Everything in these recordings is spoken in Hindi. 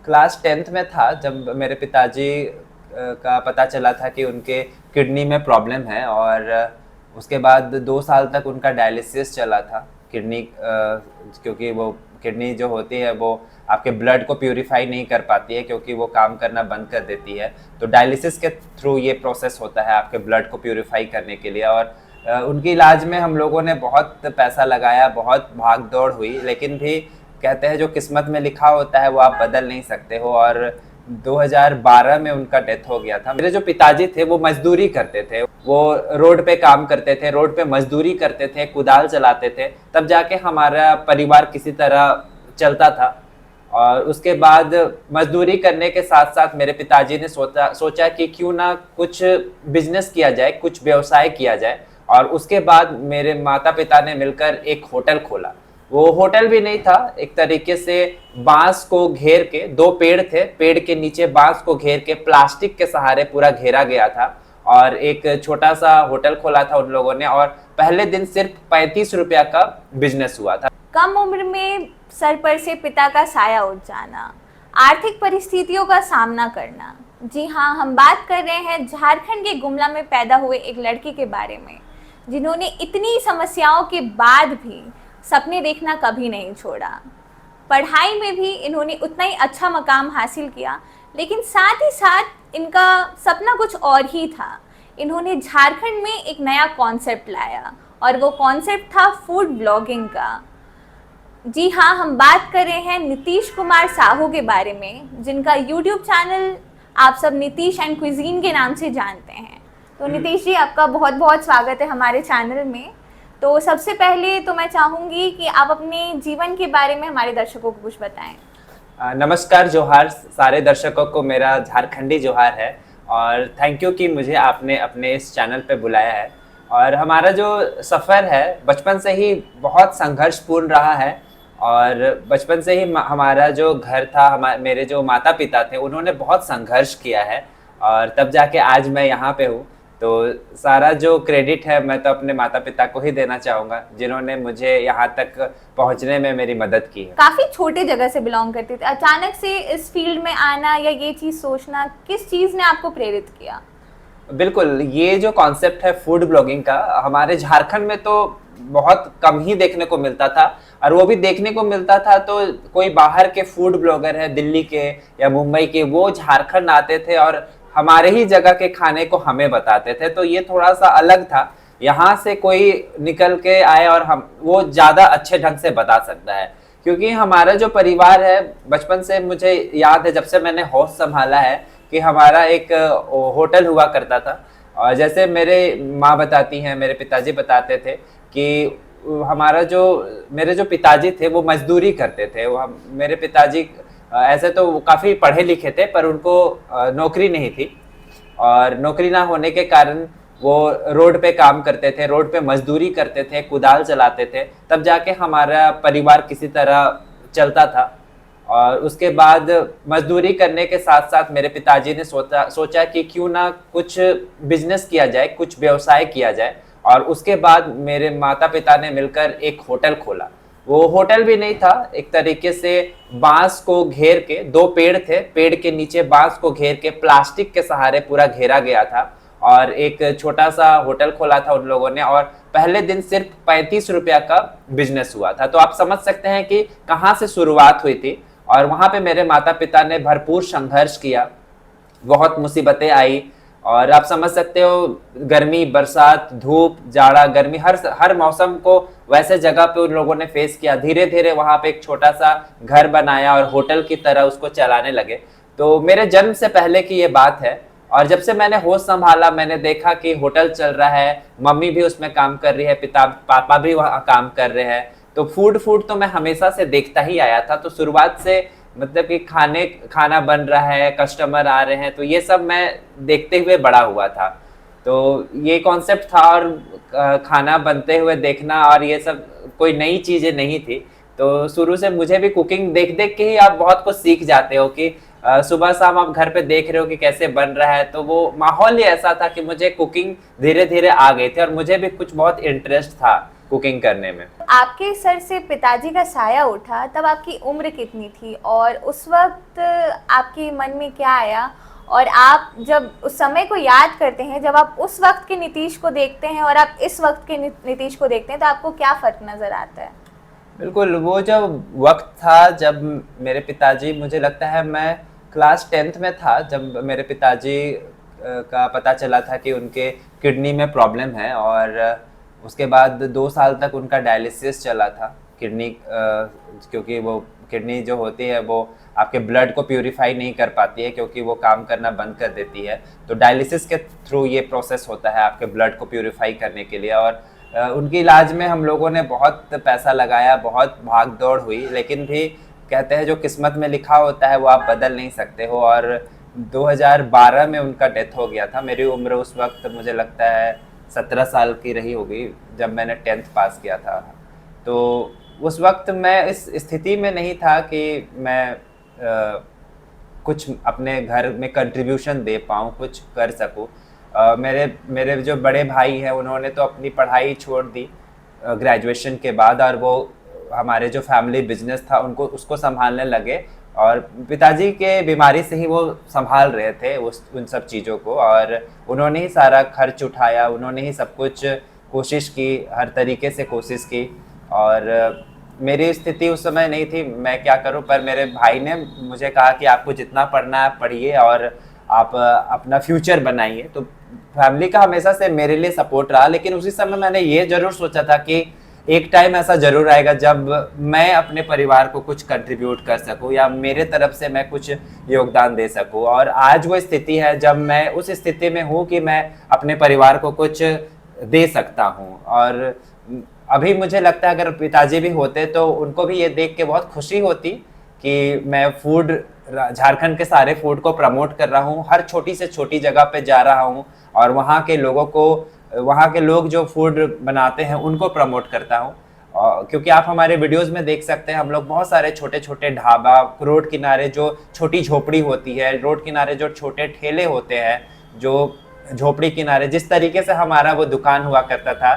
क्लास 10th में था जब मेरे पिताजी का पता चला था कि उनके किडनी में प्रॉब्लम है। और उसके बाद 2 साल तक उनका डायलिसिस चला था। किडनी क्योंकि वो किडनी जो होती है वो आपके ब्लड को प्यूरिफाई नहीं कर पाती है, क्योंकि वो काम करना बंद कर देती है। तो डायलिसिस के थ्रू ये प्रोसेस होता है आपके ब्लड को प्यूरिफाई करने के लिए। और उनके इलाज में हम लोगों ने बहुत पैसा लगाया, बहुत भाग दौड़ हुई, लेकिन भी कहते हैं जो किस्मत में लिखा होता है वो आप बदल नहीं सकते हो। और 2012 में उनका डेथ हो गया था। मेरे जो पिताजी थे वो मजदूरी करते थे, वो रोड पे काम करते थे, रोड पे मजदूरी करते थे, कुदाल चलाते थे, तब जाके हमारा परिवार किसी तरह चलता था। और उसके बाद मजदूरी करने के साथ साथ मेरे पिताजी ने सोचा कि क्यों ना कुछ बिजनेस किया जाए, कुछ व्यवसाय किया जाए। और उसके बाद मेरे माता पिता ने मिलकर एक होटल खोला। वो होटल भी नहीं था, एक तरीके से बांस को घेर के, 2 पेड़ थे, पेड़ के नीचे बांस को घेर के प्लास्टिक के सहारे पूरा घेरा गया था और एक छोटा सा होटल खोला था उन लोगों ने। और पहले दिन सिर्फ 35 रुपया का बिजनेस हुआ था। कम उम्र में सर पर से पिता का साया उठ जाना, आर्थिक परिस्थितियों का सामना करना। जी हाँ, हम बात कर रहे हैं झारखंड के गुमला में पैदा हुए एक लड़की के बारे में, जिन्होंने इतनी समस्याओं के बाद भी सपने देखना कभी नहीं छोड़ा। पढ़ाई में भी इन्होंने उतना ही अच्छा मकाम हासिल किया, लेकिन साथ ही साथ इनका सपना कुछ और ही था। इन्होंने झारखंड में एक नया कॉन्सेप्ट लाया और वो कॉन्सेप्ट था फूड ब्लॉगिंग का। जी हाँ, हम बात कर रहे हैं नीतीश कुमार साहू के बारे में, जिनका यूट्यूब चैनल आप सब नीतीश एंड क्विजीन के नाम से जानते हैं। तो नीतीश जी, आपका बहुत बहुत स्वागत है हमारे चैनल में। तो सबसे पहले तो मैं चाहूँगी कि आप अपने जीवन के बारे में हमारे दर्शकों को कुछ बताएं। नमस्कार, जोहार सारे दर्शकों को मेरा झारखंडी जोहार है। और थैंक यू कि मुझे आपने अपने इस चैनल पे बुलाया है। और हमारा जो सफ़र है बचपन से ही बहुत संघर्षपूर्ण रहा है। और बचपन से ही हमारा जो घर था, मेरे जो माता पिता थे, उन्होंने बहुत संघर्ष किया है और तब जाके आज मैं यहाँ पे हूँ। तो सारा जो क्रेडिट है मैं तो अपने माता पिता को ही देना चाहूँगा, जिन्होंने मुझे यहाँ तक पहुँचने में मेरी मदद की है। काफ़ी छोटे जगह से बिलोंग करते थे, अचानक से इस फील्ड में आना या ये चीज़ सोचना, किस चीज़ ने आपको प्रेरित किया? बिल्कुल, ये जो कॉन्सेप्ट है फूड ब्लॉगिंग का, हमारे झारखंड में तो बहुत कम ही देखने को मिलता था। और वो भी देखने को मिलता था तो कोई बाहर के फूड ब्लॉगर है, दिल्ली के या मुंबई के, वो झारखंड आते थे और हमारे ही जगह के खाने को हमें बताते थे। तो ये थोड़ा सा अलग था, यहाँ से कोई निकल के आए और हम वो ज़्यादा अच्छे ढंग से बता सकता है। क्योंकि हमारा जो परिवार है, बचपन से मुझे याद है, जब से मैंने होश संभाला है, कि हमारा एक होटल हुआ करता था। और जैसे मेरे माँ बताती हैं, मेरे पिताजी बताते थे कि मेरे जो पिताजी थे वो मजदूरी करते थे। मेरे पिताजी ऐसे तो काफ़ी पढ़े लिखे थे, पर उनको नौकरी नहीं थी। और नौकरी ना होने के कारण वो रोड पे काम करते थे, रोड पे मजदूरी करते थे, कुदाल चलाते थे, तब जाके हमारा परिवार किसी तरह चलता था। और उसके बाद मजदूरी करने के साथ साथ मेरे पिताजी ने सोचा कि क्यों ना कुछ बिजनेस किया जाए, कुछ व्यवसाय किया जाए। और उसके बाद मेरे माता पिता ने मिलकर एक होटल खोला। वो होटल भी नहीं था, एक तरीके से बांस को घेर के, 2 पेड़ थे, पेड़ के नीचे बांस को घेर के प्लास्टिक के सहारे पूरा घेरा गया था और एक छोटा सा होटल खोला था उन लोगों ने। और पहले दिन सिर्फ 35 रुपया का बिजनेस हुआ था। तो आप समझ सकते हैं कि कहाँ से शुरुआत हुई थी। और वहाँ पे मेरे माता पिता ने भरपूर संघर्ष किया, बहुत मुसीबतें आई। और आप समझ सकते हो, गर्मी, बरसात, धूप, जाड़ा, गर्मी, हर मौसम को वैसे जगह पे उन लोगों ने फेस किया। धीरे धीरे वहाँ पे एक छोटा सा घर बनाया और होटल की तरह उसको चलाने लगे। तो मेरे जन्म से पहले की ये बात है। और जब से मैंने होश संभाला, मैंने देखा कि होटल चल रहा है, मम्मी भी उसमें काम कर रही है, पापा भी वहाँ काम कर रहे हैं। तो फूड तो मैं हमेशा से देखता ही आया था। तो शुरुआत से मतलब कि खाना बन रहा है, कस्टमर आ रहे हैं, तो ये सब मैं देखते हुए बड़ा हुआ था। तो ये कॉन्सेप्ट था। और खाना बनते हुए देखना, और ये सब कोई नई चीज़ें नहीं थी। तो शुरू से मुझे भी कुकिंग देख देख के ही आप बहुत कुछ सीख जाते हो कि सुबह शाम आप घर पे देख रहे हो कि कैसे बन रहा है। तो वो माहौल ही ऐसा था कि मुझे कुकिंग धीरे धीरे आ गई थी और मुझे भी कुछ बहुत इंटरेस्ट था कुकिंग करने में। आपके सर से पिताजी का साया उठा तब आपकी उम्र कितनी थी और उस वक्त आपके मन में क्या आया, और आप जब उस समय को याद करते हैं, जब आप उस वक्त के नीतीश को देखते हैं और आप इस वक्त के नीतीश को देखते हैं, तो आपको क्या फ़र्क नज़र आता है? बिल्कुल, वो जो वक्त था जब मेरे पिताजी, मुझे लगता है मैं क्लास 10th में था जब मेरे पिताजी का पता चला था कि उनके किडनी में प्रॉब्लम है, और उसके बाद 2 साल तक उनका डायलिसिस चला था। किडनी क्योंकि वो किडनी जो होती है वो आपके ब्लड को प्यूरिफाई नहीं कर पाती है, क्योंकि वो काम करना बंद कर देती है। तो डायलिसिस के थ्रू ये प्रोसेस होता है आपके ब्लड को प्यूरिफाई करने के लिए। और उनके इलाज में हम लोगों ने बहुत पैसा लगाया, बहुत भाग दौड़ हुई, लेकिन भी कहते हैं जो किस्मत में लिखा होता है वो आप बदल नहीं सकते हो। और 2012 में उनका डेथ हो गया था। मेरी उम्र उस वक्त मुझे लगता है 17 साल की रही होगी जब मैंने 10th पास किया था। तो उस वक्त मैं इस स्थिति में नहीं था कि मैं कुछ अपने घर में कंट्रीब्यूशन दे पाऊँ, कुछ कर सकूँ। मेरे जो बड़े भाई हैं उन्होंने तो अपनी पढ़ाई छोड़ दी ग्रेजुएशन के बाद, और वो हमारे जो फैमिली बिजनेस था उनको उसको संभालने लगे, और पिताजी के बीमारी से ही वो संभाल रहे थे उन सब चीज़ों को, और उन्होंने ही सारा खर्च उठाया, उन्होंने ही सब कुछ कोशिश की, हर तरीके से कोशिश की। और मेरी स्थिति उस समय नहीं थी, मैं क्या करूं, पर मेरे भाई ने मुझे कहा कि आपको जितना पढ़ना है पढ़िए और आप अपना फ्यूचर बनाइए। तो फैमिली का हमेशा से मेरे लिए सपोर्ट रहा, लेकिन उसी समय मैंने ये ज़रूर सोचा था कि एक टाइम ऐसा ज़रूर आएगा जब मैं अपने परिवार को कुछ कंट्रीब्यूट कर सकूं, या मेरे तरफ से मैं कुछ योगदान दे सकूं। और आज वो स्थिति है जब मैं उस स्थिति में हूं कि मैं अपने परिवार को कुछ दे सकता हूं। और अभी मुझे लगता है अगर पिताजी भी होते तो उनको भी ये देख के बहुत खुशी होती कि मैं फूड, झारखंड के सारे फूड को प्रमोट कर रहा हूँ, हर छोटी से छोटी जगह पे जा रहा हूँ, और वहाँ के लोगों को, वहाँ के लोग जो फूड बनाते हैं उनको प्रमोट करता हूँ। क्योंकि आप हमारे वीडियोस में देख सकते हैं हम लोग बहुत सारे छोटे छोटे ढाबा, रोड किनारे जो छोटी झोपड़ी होती है, रोड किनारे जो छोटे ठेले होते हैं, जो झोपड़ी किनारे, जिस तरीके से हमारा वो दुकान हुआ करता था,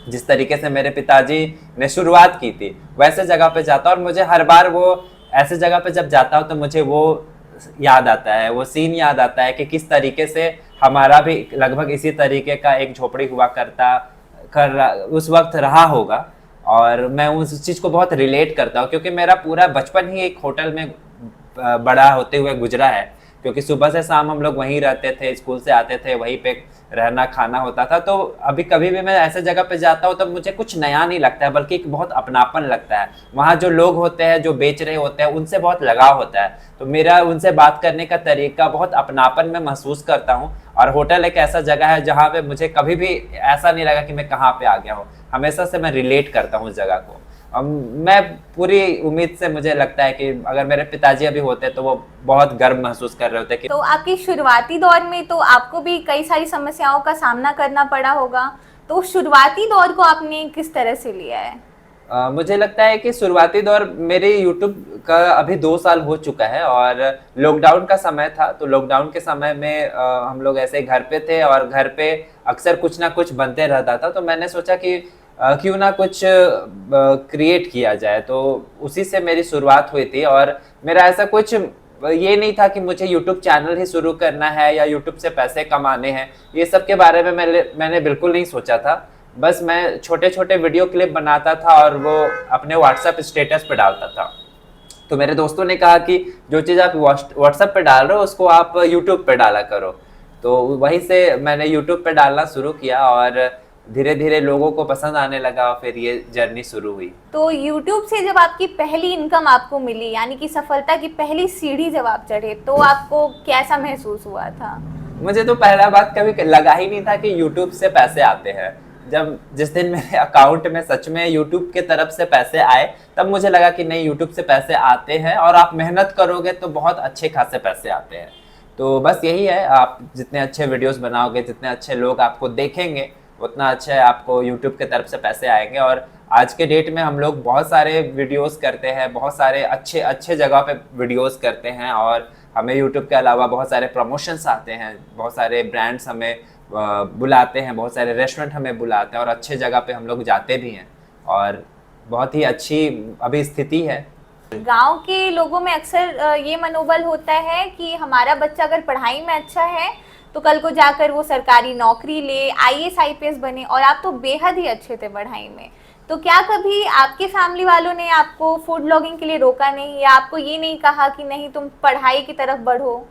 जिस तरीके से मेरे पिताजी ने शुरुआत की थी, वैसे जगह पे जाता हूँ। और मुझे हर बार वो ऐसे जगह पे जब जाता हूँ तो मुझे वो याद आता है, वो सीन याद आता है कि किस तरीके से हमारा भी लगभग इसी तरीके का एक झोपड़ी हुआ उस वक्त रहा होगा। और मैं उस चीज़ को बहुत रिलेट करता हूँ, क्योंकि मेरा पूरा बचपन ही एक होटल में बड़ा होते हुए गुजरा है। क्योंकि सुबह से शाम हम लोग वहीं रहते थे, स्कूल से आते थे, वहीं पे रहना खाना होता था। तो अभी कभी भी मैं ऐसे जगह पे जाता हूँ तो मुझे कुछ नया नहीं लगता है, बल्कि एक बहुत अपनापन लगता है। वहाँ जो लोग होते हैं, जो बेच रहे होते हैं, उनसे बहुत लगाव होता है। तो मेरा उनसे बात करने का तरीका बहुत अपनापन में महसूस करता हूँ। और होटल एक ऐसा जगह है जहाँ पे मुझे कभी भी ऐसा नहीं लगा कि मैं कहाँ पे आ गया हूँ, हमेशा से मैं रिलेट करता हूँ उस जगह को। मैं पूरी उम्मीद से, मुझे लगता है कि अगर मेरे पिताजी अभी होते तो वो बहुत गर्व महसूस कर रहे होते कि। तो आपकी शुरुआती दौर में तो आपको भी कई सारी समस्याओं का सामना करना पड़ा होगा, तो शुरुआती दौर को आपने किस तरह से लिया है? मुझे लगता है कि शुरुआती दौर मेरे YouTube का अभी 2 साल हो चुका है, और लॉकडाउन का समय था। तो लॉकडाउन के समय में हम लोग ऐसे घर पे थे, और घर पे अक्सर कुछ ना कुछ बनते रहता था। तो मैंने सोचा कि क्यों ना कुछ क्रिएट किया जाए। तो उसी से मेरी शुरुआत हुई थी। और मेरा ऐसा कुछ ये नहीं था कि मुझे YouTube चैनल ही शुरू करना है या YouTube से पैसे कमाने हैं, ये सब के बारे में मैंने बिल्कुल नहीं सोचा था। बस मैं छोटे छोटे वीडियो क्लिप बनाता था और वो अपने WhatsApp स्टेटस पे डालता था। तो मेरे दोस्तों ने कहा कि जो चीज़ आप WhatsApp पे डाल रहे हो उसको आप YouTube पे डाला करो। तो वहीं से मैंने YouTube पे डालना शुरू किया, और धीरे धीरे लोगों को पसंद आने लगा, फिर ये जर्नी शुरू हुई। तो YouTube से जब आपकी पहली इनकम आपको मिली, यानी कि सफलता की पहली सीढ़ी जब आप चढ़े, तो आपको कैसा महसूस हुआ था? मुझे तो पहला बात कभी लगा ही नहीं था कि YouTube से पैसे आते हैं। जिस दिन मेरे अकाउंट में सच में YouTube के तरफ से पैसे आए, तब मुझे लगा कि नहीं, YouTube से पैसे आते हैं, और आप मेहनत करोगे तो बहुत अच्छे खासे पैसे आते हैं। तो बस यही है, आप जितने अच्छे वीडियोस बनाओगे, जितने अच्छे लोग आपको देखेंगे, उतना अच्छा है, आपको YouTube के तरफ से पैसे आएंगे। और आज के डेट में हम लोग बहुत सारे वीडियोस करते हैं, बहुत सारे अच्छे अच्छे जगह पे वीडियोस करते हैं, और हमें YouTube के अलावा बहुत सारे प्रमोशंस आते हैं, बहुत सारे ब्रांड्स हमें बुलाते हैं, बहुत सारे रेस्टोरेंट हमें बुलाते हैं और अच्छे जगह पे हम लोग जाते भी हैं और बहुत ही अच्छी अभी स्थिति है। गांव के लोगों में अक्सर ये मनोबल होता है कि हमारा बच्चा अगर पढ़ाई में अच्छा है तो कल को जाकर वो सरकारी नौकरी ले, आईएएस आईपीएस बने, और आप तो बेहद ही अच्छे थे पढ़ाई में। तो क्या कभी आपके फैमिली वालों ने आपको फूड ब्लॉगिंग के लिए रोका नहीं, या आपको ये नहीं कहा कि नहीं तुम पढ़ाई की तरफ बढ़ो?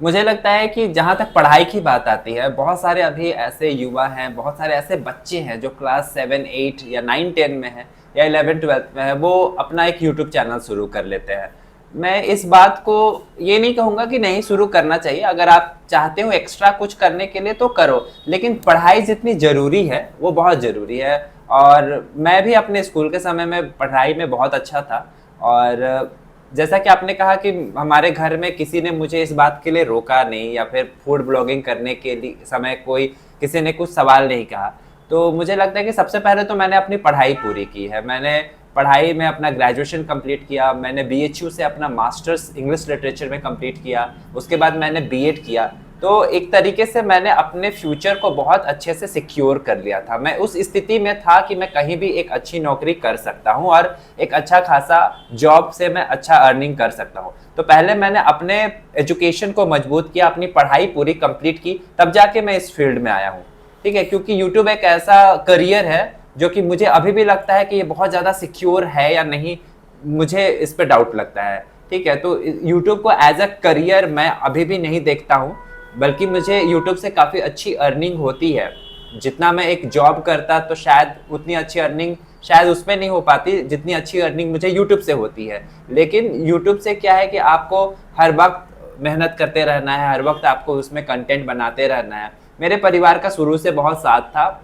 मुझे लगता है कि जहाँ तक पढ़ाई की बात आती है, बहुत सारे अभी ऐसे युवा हैं, बहुत सारे ऐसे बच्चे हैं जो क्लास 7, 8 या 9, 10 में है या 11, 12 में है, वो अपना एक यूट्यूब चैनल शुरू कर लेते हैं। मैं इस बात को ये नहीं कहूँगा कि नहीं शुरू करना चाहिए, अगर आप चाहते हो एक्स्ट्रा कुछ करने के लिए तो करो, लेकिन पढ़ाई जितनी ज़रूरी है वो बहुत ज़रूरी है। और मैं भी अपने स्कूल के समय में पढ़ाई में बहुत अच्छा था, और जैसा कि आपने कहा कि हमारे घर में किसी ने मुझे इस बात के लिए रोका नहीं या फिर फूड ब्लॉगिंग करने के लिए समय कोई किसी ने कुछ सवाल नहीं कहा, तो मुझे लगता है कि सबसे पहले तो मैंने अपनी पढ़ाई पूरी की है। मैंने पढ़ाई में अपना ग्रेजुएशन कंप्लीट किया, मैंने बीएचयू से अपना मास्टर्स इंग्लिश लिटरेचर में कंप्लीट किया, उसके बाद मैंने बीएड किया। तो एक तरीके से मैंने अपने फ्यूचर को बहुत अच्छे से सिक्योर कर लिया था। मैं उस स्थिति में था कि मैं कहीं भी एक अच्छी नौकरी कर सकता हूं और एक अच्छा खासा जॉब से मैं अच्छा अर्निंग कर सकता हूं। तो पहले मैंने अपने एजुकेशन को मजबूत किया, अपनी पढ़ाई पूरी कंप्लीट की, तब जाके मैं इस फील्ड में आया हूँ। ठीक है, क्योंकि यूट्यूब एक ऐसा करियर है जो कि मुझे अभी भी लगता है कि ये बहुत ज़्यादा सिक्योर है या नहीं, मुझे इस पर डाउट लगता है। ठीक है, तो यूट्यूब को एज अ करियर मैं अभी भी नहीं देखता हूँ, बल्कि मुझे यूट्यूब से काफ़ी अच्छी अर्निंग होती है। जितना मैं एक जॉब करता तो शायद उतनी अच्छी अर्निंग शायद उसमें नहीं हो पाती जितनी अच्छी अर्निंग मुझे यूट्यूब से होती है। लेकिन यूट्यूब से क्या है कि आपको हर वक्त मेहनत करते रहना है, हर वक्त आपको उसमें कंटेंट बनाते रहना है। मेरे परिवार का शुरू से बहुत साथ था,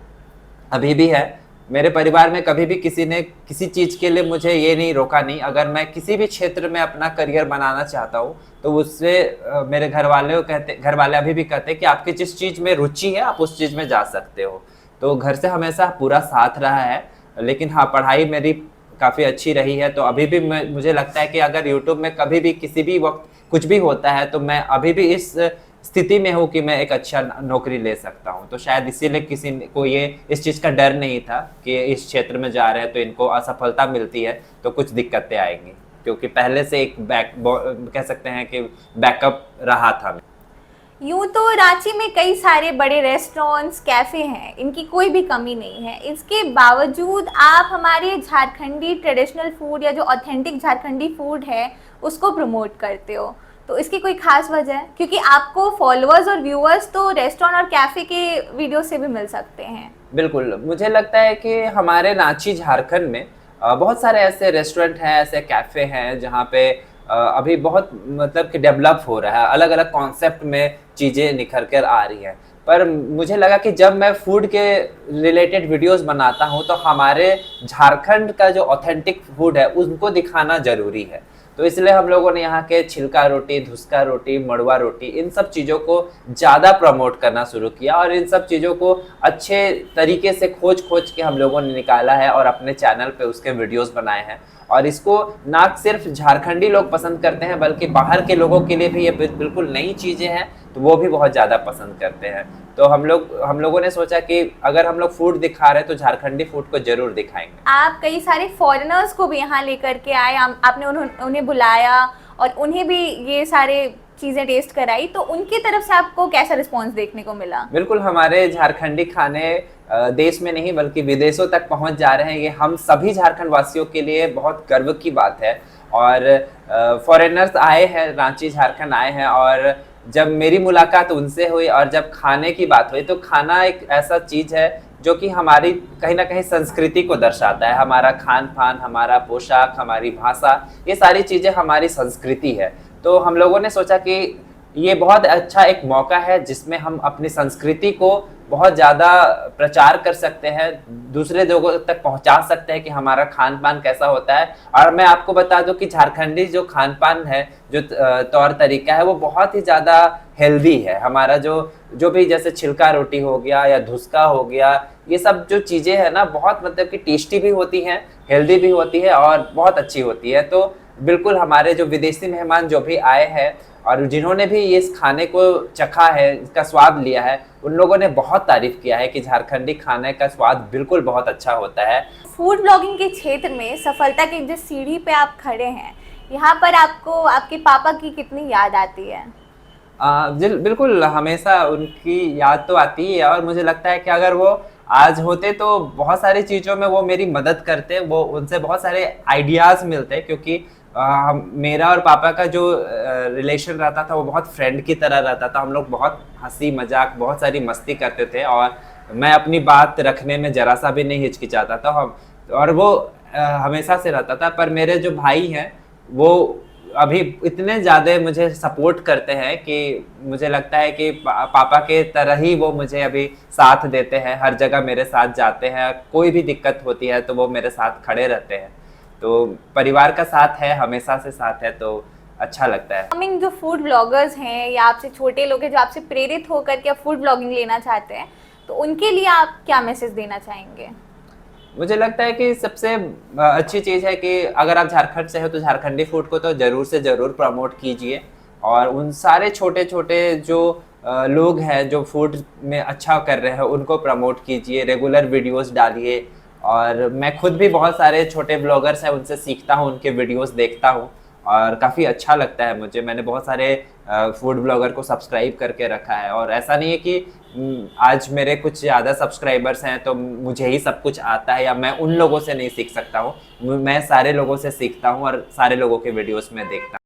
अभी भी है। मेरे परिवार में कभी भी किसी ने किसी चीज़ के लिए मुझे ये नहीं रोका नहीं। अगर मैं किसी भी क्षेत्र में अपना करियर बनाना चाहता हूँ तो उससे मेरे घर वाले अभी भी कहते हैं कि आपकी जिस चीज़ में रुचि है आप उस चीज़ में जा सकते हो। तो घर से हमेशा पूरा साथ रहा है। लेकिन हाँ, पढ़ाई मेरी काफ़ी अच्छी रही है, तो अभी भी मुझे लगता है कि अगर यूट्यूब में कभी भी किसी भी वक्त कुछ भी होता है तो मैं अभी भी इस स्थिति में हूँ कि मैं एक अच्छा नौकरी ले सकता हूँ। तो शायद इसीलिए किसी को ये इस चीज़ का डर नहीं था कि इस क्षेत्र में जा रहे हैं तो इनको असफलता मिलती है तो कुछ दिक्कतें आएंगी, क्योंकि पहले से एक कह सकते हैं कि बैकअप रहा था। यूं तो रांची में कई सारे बड़े रेस्टोरेंट्स, कैफ़े हैं, इनकी कोई भी कमी नहीं है। इसके बावजूद आप हमारे झारखंडी ट्रेडिशनल फूड या जो ऑथेंटिक झारखंडी फूड है उसको प्रमोट करते हो, तो इसकी कोई खास वजह है? क्योंकि आपको फॉलोअर्स और व्यूअर्स तो रेस्टोरेंट और कैफ़े के वीडियो से भी मिल सकते हैं। बिल्कुल, मुझे लगता है कि हमारे रांची झारखंड में बहुत सारे ऐसे रेस्टोरेंट हैं, ऐसे कैफ़े हैं जहाँ पे अभी बहुत मतलब कि डेवलप हो रहा है, अलग अलग कॉन्सेप्ट में चीज़ें निखर कर आ रही हैं। पर मुझे लगा कि जब मैं फूड के रिलेटेड वीडियोस बनाता हूँ तो हमारे झारखंड का जो ऑथेंटिक फूड है उनको दिखाना ज़रूरी है। तो इसलिए हम लोगों ने यहाँ के छिलका रोटी, धुसका रोटी, मड़वा रोटी, इन सब चीज़ों को ज़्यादा प्रमोट करना शुरू किया और इन सब चीज़ों को अच्छे तरीके से खोज के हम लोगों ने निकाला है और अपने चैनल पे उसके वीडियोस बनाए हैं। और इसको ना सिर्फ झारखंडी लोग पसंद करते हैं बल्कि बाहर के लोगों के लिए भी ये बिल्कुल नई चीज़ें हैं, तो वो भी बहुत ज़्यादा पसंद करते हैं। तो हम लोगों ने सोचा कि अगर हम लोग फूड दिखा रहे हैं तो झारखंडी फूड को जरूर दिखाएंगे। आप कई सारे फॉरेनर्स को भी यहाँ लेकर के आए, आपने उन्हें बुलाया और उन्हें भी ये सारे चीज़ें टेस्ट कराई, तो उनकी तरफ से आपको कैसा रिस्पॉन्स देखने को मिला? बिल्कुल, हमारे झारखंडी खाने देश में नहीं बल्कि विदेशों तक पहुंच जा रहे हैं। ये हम सभी झारखंड वासियों के लिए बहुत गर्व की बात है। और फॉरेनर्स आए हैं, रांची झारखंड आए हैं, और जब मेरी मुलाकात उनसे हुई और जब खाने की बात हुई तो खाना एक ऐसा चीज़ है जो कि हमारी कहीं ना कहीं संस्कृति को दर्शाता है। हमारा खान पान, हमारा पोशाक, हमारी भाषा, ये सारी चीज़ें हमारी संस्कृति है। तो हम लोगों ने सोचा कि ये बहुत अच्छा एक मौका है जिसमें हम अपनी संस्कृति को बहुत ज़्यादा प्रचार कर सकते हैं, दूसरे लोगों तक पहुंचा सकते हैं कि हमारा खान पान कैसा होता है। और मैं आपको बता दूं कि झारखंडी जो खान पान है, जो तौर तरीका है, वो बहुत ही ज़्यादा हेल्दी है। हमारा जो भी जैसे छिलका रोटी हो गया या धुसका हो गया, ये सब जो चीज़ें हैं ना बहुत मतलब कि टेस्टी भी होती हैं, हेल्दी भी होती है और बहुत अच्छी होती है। तो बिल्कुल हमारे जो विदेशी मेहमान जो भी आए हैं और जिन्होंने भी इस खाने को चखा है, इसका स्वाद लिया है, उन लोगों ने बहुत तारीफ किया है कि झारखंडी खाने का स्वाद बिल्कुल बहुत अच्छा होता है। फूड ब्लॉगिंग के क्षेत्र में सफलता की जिस सीढ़ी पे आप खड़े हैं, यहाँ पर आपको आपके पापा की कितनी याद आती है? बिल्कुल हमेशा उनकी याद तो आती ही है और मुझे लगता है कि अगर वो आज होते तो बहुत सारी चीज़ों में वो मेरी मदद करते, वो उनसे बहुत सारे आइडियाज़ मिलते, क्योंकि मेरा और पापा का जो रिलेशन रहता था वो बहुत फ्रेंड की तरह रहता था। हम लोग बहुत हंसी मजाक, बहुत सारी मस्ती करते थे और मैं अपनी बात रखने में जरा सा भी नहीं हिचकिचाता था। हम और वो हमेशा से रहता था। पर मेरे जो भाई हैं वो अभी इतने ज़्यादा मुझे सपोर्ट करते हैं कि मुझे लगता है कि पापा के तरह ही वो मुझे अभी साथ देते हैं, हर जगह मेरे साथ जाते हैं, कोई भी दिक्कत होती है तो वो मेरे साथ खड़े रहते हैं। तो परिवार का साथ है, हमेशा से साथ है, तो अच्छा लगता है। कमिंग जो फूड ब्लॉगर्स हैं या आपसे छोटे लोग हैं जो आपसे प्रेरित होकर के फूड ब्लॉगिंग लेना चाहते हैं, तो उनके लिए आप क्या मैसेज देना चाहेंगे? मुझे लगता है कि सबसे अच्छी चीज़ है कि अगर आप झारखंड से हो तो झारखंडी फूड को तो ज़रूर से ज़रूर प्रमोट कीजिए और उन सारे छोटे छोटे जो लोग हैं जो फूड में अच्छा कर रहे हैं उनको प्रमोट कीजिए, रेगुलर वीडियोस डालिए। और मैं खुद भी बहुत सारे छोटे ब्लॉगर्स हैं उनसे सीखता हूँ, उनके वीडियोस देखता हूँ और काफ़ी अच्छा लगता है मुझे। मैंने बहुत सारे फूड ब्लॉगर को सब्सक्राइब करके रखा है और ऐसा नहीं है कि आज मेरे कुछ ज़्यादा सब्सक्राइबर्स हैं तो मुझे ही सब कुछ आता है या मैं उन लोगों से नहीं सीख सकता हूँ। मैं सारे लोगों से सीखता हूँ और सारे लोगों के वीडियोस में देखता हूँ।